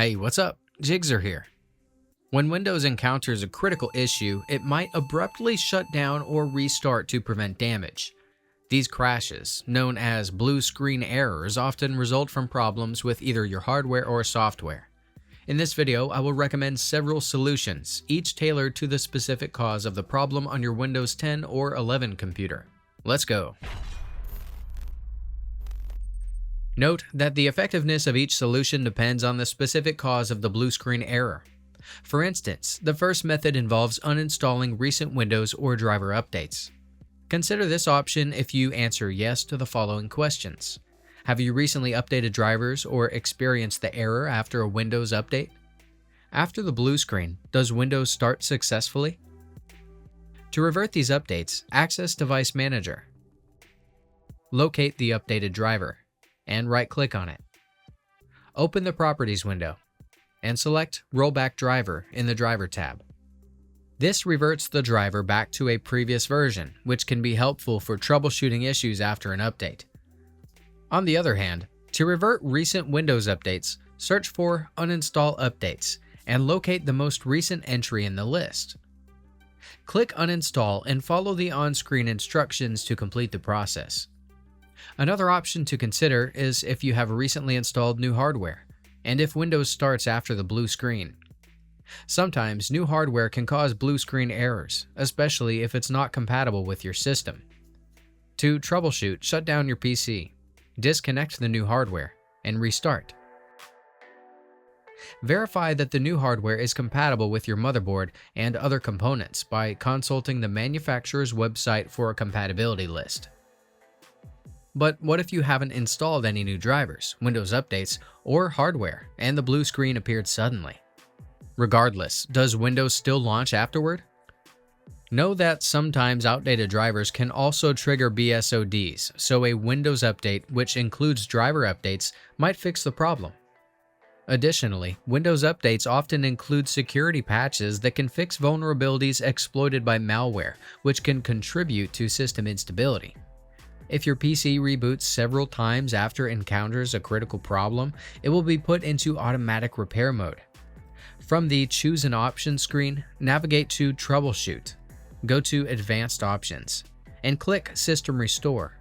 Hey, what's up? Jigxor here. When Windows encounters a critical issue, it might abruptly shut down or restart to prevent damage. These crashes, known as blue screen errors, often result from problems with either your hardware or software. In this video, I will recommend several solutions, each tailored to the specific cause of the problem on your Windows 10 or 11 computer. Let's go. Note that the effectiveness of each solution depends on the specific cause of the blue screen error. For instance, the first method involves uninstalling recent Windows or driver updates. Consider this option if you answer yes to the following questions. Have you recently updated drivers or experienced the error after a Windows update? After the blue screen, does Windows start successfully? To revert these updates, access Device Manager. Locate the updated driver and right-click on it. Open the Properties window and select Rollback Driver in the Driver tab. This reverts the driver back to a previous version, which can be helpful for troubleshooting issues after an update. On the other hand, to revert recent Windows updates, search for Uninstall Updates and locate the most recent entry in the list. Click Uninstall and follow the on-screen instructions to complete the process. Another option to consider is if you have recently installed new hardware, and if Windows starts after the blue screen. Sometimes new hardware can cause blue screen errors, especially if it's not compatible with your system. To troubleshoot, shut down your PC, disconnect the new hardware, and restart. Verify that the new hardware is compatible with your motherboard and other components by consulting the manufacturer's website for a compatibility list. But what if you haven't installed any new drivers, Windows updates, or hardware, and the blue screen appeared suddenly? Regardless, does Windows still launch afterward? Know that sometimes outdated drivers can also trigger BSODs, so a Windows update, which includes driver updates, might fix the problem. Additionally, Windows updates often include security patches that can fix vulnerabilities exploited by malware, which can contribute to system instability. If your PC reboots several times after it encounters a critical problem, it will be put into automatic repair mode. From the Choose an Option screen, navigate to Troubleshoot. Go to Advanced Options and click System Restore.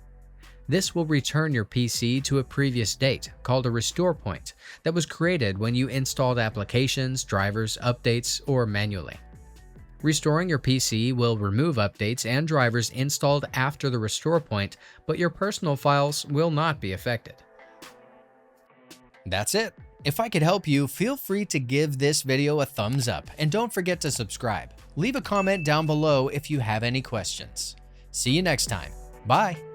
This will return your PC to a previous date, called a restore point, that was created when you installed applications, drivers, updates, or manually. Restoring your PC will remove updates and drivers installed after the restore point, but your personal files will not be affected. That's it. If I could help you, feel free to give this video a thumbs up and don't forget to subscribe. Leave a comment down below if you have any questions. See you next time. Bye.